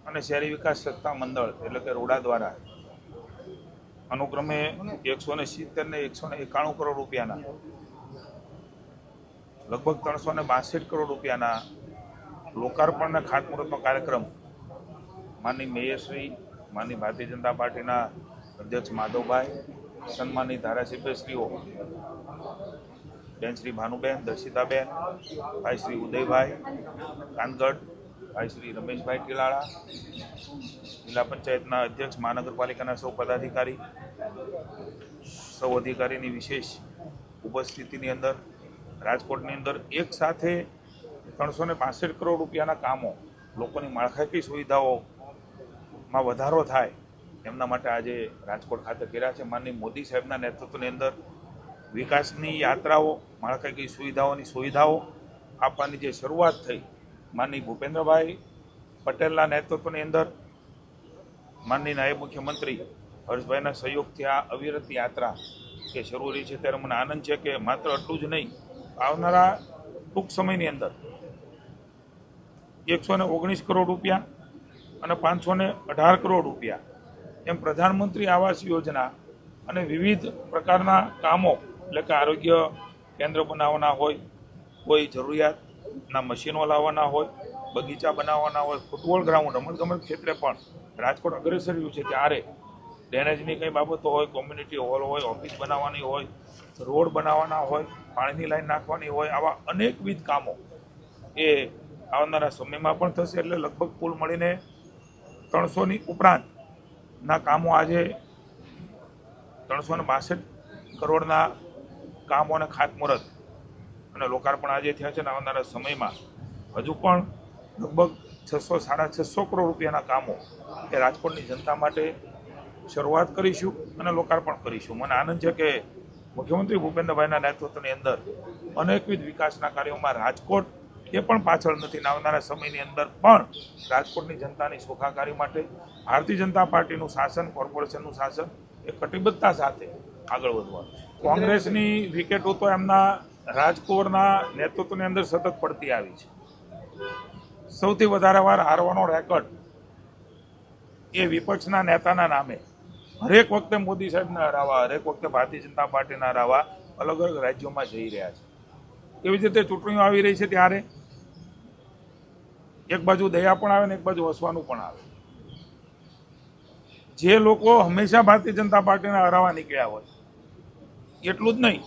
અને શહેરી વિકાસ સત્તા મંડળ એટલે કે રોડા દ્વારા અનુક્રમે 170 ને 191 કરોડ રૂપિયાના લગભગ 362 કરોડ રૂપિયાના લોકાર્પણ અને ખાતમુહૂર્તનો કાર્યક્રમ માનની મેયરશ્રી, માનની ભારતીય જનતા પાર્ટીના અધ્યક્ષ માધવભાઈ, સન્માનની ધારાસભ્યશ્રીઓ બેન શ્રી ભાનુબેન, દર્શિતાબેન, ભાઈ શ્રી ઉદયભાઈ કાનગઢ, ભાઈ શ્રી રમેશભાઈ ટીલાળા, જિલ્લા પંચાયતના અધ્યક્ષ, મહાનગરપાલિકાના સૌ પદાધિકારી, સૌ અધિકારીની વિશેષ ઉપસ્થિતિની અંદર રાજકોટની અંદર એક સાથે 362 કરોડ રૂપિયાના કામો, લોકોની માળખાકીય સુવિધાઓમાં વધારો થાય એમના માટે આજે રાજકોટ ખાતે કર્યા છે. માનનીય મોદી સાહેબના નેતૃત્વની અંદર વિકાસની યાત્રાઓ, માળખાકીય સુવિધાઓ આપવાની જે શરૂઆત થઈ માનનીય ભૂપેન્દ્રભાઈ પટેલના નેતૃત્વની અંદર, માનનીય નાયબ મુખ્યમંત્રી હર્ષભાઈના સહયોગથી આ અવિરત યાત્રા કે શરૂ રહી છે ત્યારે મને આનંદ છે કે માત્ર એટલું જ નહીં, આવનારા ટૂંક સમયની અંદર 119 કરોડ રૂપિયા અને 518 કરોડ રૂપિયા એમ પ્રધાનમંત્રી આવાસ યોજના અને વિવિધ પ્રકારના કામો એટલે કે આરોગ્ય કેન્દ્ર બનાવવાના હોય, કોઈ જરૂરિયાતના મશીનો લાવવાના હોય, બગીચા બનાવવાના હોય, ફૂટબોલ ગ્રાઉન્ડ, રમતગમત ક્ષેત્રે પણ રાજકોટ અગ્રેસર રહ્યું છે ત્યારે ડ્રેનેજની કંઈ બાબતો હોય, કોમ્યુનિટી હોલ હોય, ઓફિસ બનાવવાની હોય, રોડ બનાવવાના હોય, પાણીની લાઈન નાખવાની હોય, આવા અનેકવિધ કામો એ આવનારા સમયમાં પણ થશે. એટલે લગભગ કુલ મળીને 300ની ઉપરાંતના કામો આજે 362 કરોડના કામો અને ખાતમુહૂર્ત અને લોકાર્પણ આજે થયા છે. અને આવનારા સમયમાં હજુ પણ લગભગ 600-650 કરોડ રૂપિયાના કામો એ રાજકોટની જનતા માટે શરૂઆત કરીશું અને લોકાર્પણ કરીશું. મને આનંદ છે કે મુખ્યમંત્રી ભૂપેન્દ્રભાઈના નેતૃત્વની અંદર અનેકવિધ વિકાસના કાર્યોમાં રાજકોટ એ પણ પાછળ નથી. આવનારા સમયની અંદર પણ રાજકોટની જનતાની સુખાકારી માટે ભારતીય જનતા પાર્ટીનું શાસન, કોર્પોરેશનનું શાસન એ કટિબદ્ધતા સાથે આગળ વધવાનું. કોંગ્રેસની વિકેટો તો એમના રાજકોટના નેતૃત્વની અંદર સતત પડતી આવી છે. સૌથી વધારે વાર હારવાનો રેકોર્ડ એ વિપક્ષના નેતાના નામે હરેક વખતે મોદી સાહેબને હરાવવા, હરેક વખતે ભારતીય જનતા પાર્ટીને હરાવવા અલગ અલગ રાજ્યોમાં જઈ રહ્યા છે. એવી જ રીતે ચૂંટણીઓ આવી રહી છે ત્યારે એક બાજુ દયા પણ આવે ને એક બાજુ હસવાનું પણ આવે. જે લોકો હંમેશા ભારતીય જનતા પાર્ટીને હરાવવા નીકળ્યા હોય એટલું જ નહીં,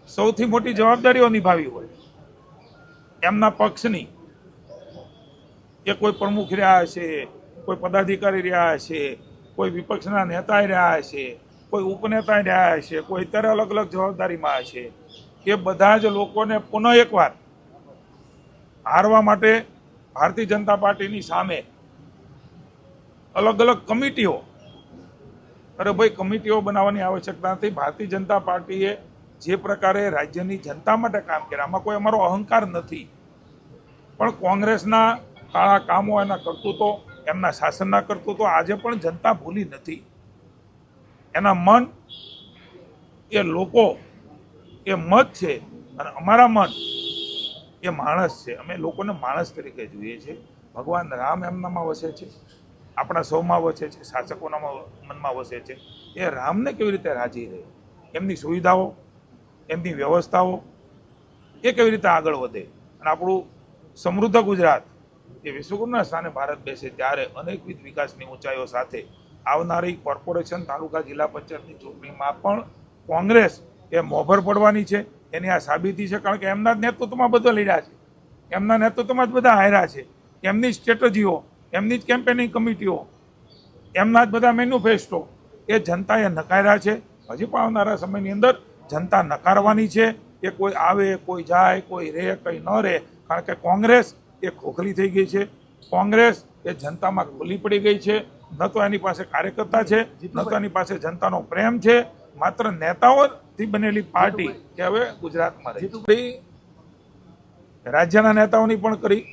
સૌથી મોટી જવાબદારીઓ નિભાવી હોય એમના પક્ષની, એ કોઈ પ્રમુખ રહ્યા હશે, કોઈ પદાધિકારી રહ્યા હશે, કોઈ વિપક્ષના નેતા રહ્યા હશે, કોઈ ઉપનેતા રહ્યા હશે, કોઈ અત્યારે અલગ અલગ જવાબદારીમાં હશે, એ બધા જ લોકોને પુનઃ એકવાર હારવા માટે ભારતીય જનતા પાર્ટીની સામે અલગ અલગ કમિટીઓ, અરે ભાઈ કમિટીઓ બનાવવાની આવશ્યકતા નથી. ભારતીય જનતા પાર્ટીએ જે પ્રકારે રાજ્યની જનતા માટે કામ કર્યા, આમાં કોઈ અમારો અહંકાર નથી, પણ કોંગ્રેસના કાળા કામો, એના કરતૂતો, એમના શાસનના કરતૂતો આજે પણ જનતા ભૂલી નથી. એના મન એ લોકો, એ મત છે અને અમારા મન એ માણસ છે. અમે લોકોને માણસ તરીકે જોઈએ છીએ. ભગવાન રામ એમનામાં વસે છે, આપણા સૌમાં વસે છે, શાસકોના મનમાં વસે છે. એ રામને કેવી રીતે રાજી રહે, એમની સુવિધાઓ, એમની વ્યવસ્થાઓ એ કેવી રીતે આગળ વધે અને આપણું સમૃદ્ધ ગુજરાત એ વિશ્વગુરુના સ્થાને ભારત બેસે ત્યારે અનેકવિધ વિકાસની ઊંચાઈઓ સાથે આવનારી કોર્પોરેશન, તાલુકા, જિલ્લા પંચાયતની ચૂંટણીમાં પણ કોંગ્રેસ એ મોભર પડવાની છે. એની આ સાબિતી છે, કારણ કે એમના જ નેતૃત્વમાં બધા લડ્યા છે, એમના નેતૃત્વમાં જ બધા હાર્યા છે. એમની સ્ટ્રેટેજીઓ, એમની જ કેમ્પેનિંગ કમિટીઓ, એમના જ બધા મેન્યુફેસ્ટો એ જનતાએ નકાર્યા છે. હજી પણ આવનારા સમયની અંદર જનતા નકારવાની છે. એ કોઈ આવે, કોઈ જાય, કોઈ રહે, કંઈ ન રહે, કારણ કે કોંગ્રેસ એ ખોખલી થઈ ગઈ છે. કોંગ્રેસ એ જનતામાં ખુલ્લી પડી ગઈ છે. ન તો એની પાસે કાર્યકર્તા છે, ન તો એની પાસે જનતાનો પ્રેમ છે. માત્ર નેતાઓથી બનેલી પાર્ટી કે હવે ગુજરાતમાં રહી. રાજ્યના નેતાઓની પણ કરી,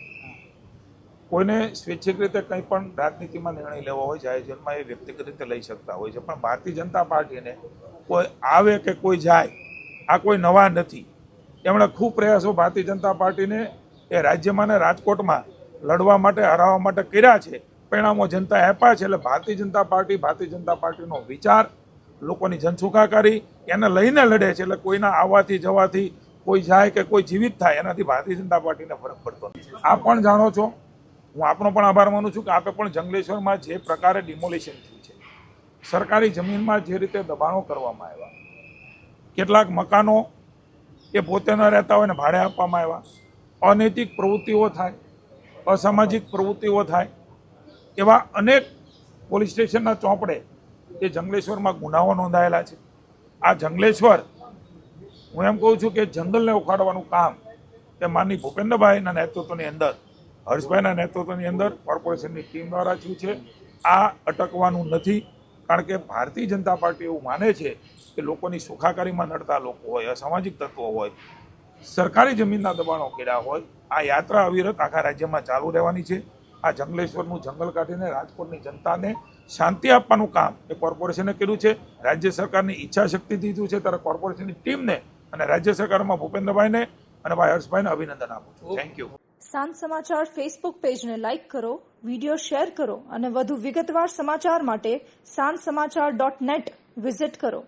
કોઈને સ્વૈચ્છિક રીતે કંઈ પણ રાજનીતિમાં નિર્ણય લેવો હોય જાહેર જીવનમાં એ વ્યક્તિગત રીતે લઈ શકતા હોય છે, પણ ભારતીય જનતા પાર્ટીને કોઈ આવે કે કોઈ જાય આ કોઈ નવા નથી. એમણે ખૂબ પ્રયાસો ભારતીય જનતા પાર્ટીને એ રાજ્યમાં ને રાજકોટમાં લડવા માટે હરાવવા માટે કર્યા છે, પરિણામો જનતાએ આપ્યા છે. એટલે ભારતીય જનતા પાર્ટીનો વિચાર, લોકોની જનસુખાકારી એને લઈને લડે છે. એટલે કોઈના આવવાથી જવાથી કોઈ જાય કે કોઈ જીવિત થાય એનાથી ભારતીય જનતા પાર્ટીને ફરક પડતો નથી. આપ પણ જાણો છો, હું આપનો પણ આભાર માનું છું કે આપે પણ જંગલેશ્વરમાં જે પ્રકારે ડિમોલિશન થયું છે, સરકારી જમીનમાં જે રીતે દબાણો કરવામાં આવ્યા, કેટલાક મકાનો એ પોતે ન રહેતા હોય ને ભાડે આપવામાં આવ્યા, અનૈતિક પ્રવૃત્તિઓ થાય, અસામાજિક પ્રવૃત્તિઓ થાય, એવા અનેક પોલીસ સ્ટેશનના ચોપડે એ જંગલેશ્વરમાં ગુનાઓ નોંધાયેલા છે. આ જંગલેશ્વર, હું એમ કહું છું કે જંગલને ઉખાડવાનું કામ એ માનની ભૂપેન્દ્રભાઈના નેતૃત્વની અંદર, હર્ષભાઈના નેતૃત્વની અંદર કોર્પોરેશનની ટીમ દ્વારા થયું છે. આ અટકવાનું નથી, કારણ કે ભારતીય જનતા પાર્ટી એવું માને છે કે લોકોની સુખાકારીમાં નડતા લોકો હોય, અસામાજિક તત્વો હોય, સરકારી જમીનના દબાણો કર્યા હોય, આ યાત્રા અવિરત આખા રાજ્યમાં ચાલુ રહેવાની છે. આ જંગલેશ્વરનું જંગલ કાઢીને રાજકોટની જનતાને શાંતિ આપવાનું કામ એ કોર્પોરેશને કર્યું છે. રાજ્ય સરકારની ઈચ્છા શક્તિથી થયું છે. ત્યારે કોર્પોરેશનની ટીમને અને રાજ્ય સરકારમાં ભૂપેન્દ્રભાઈને અને ભાઈ હર્ષભાઈને અભિનંદન આપું છું. Thank you. સાંજ સમાચાર ફેસબુક પેજને લાઇક કરો, વિડીયો શેર કરો અને વધુ વિગતવાર સમાચાર માટે sanssamachar.net વિઝિટ કરો.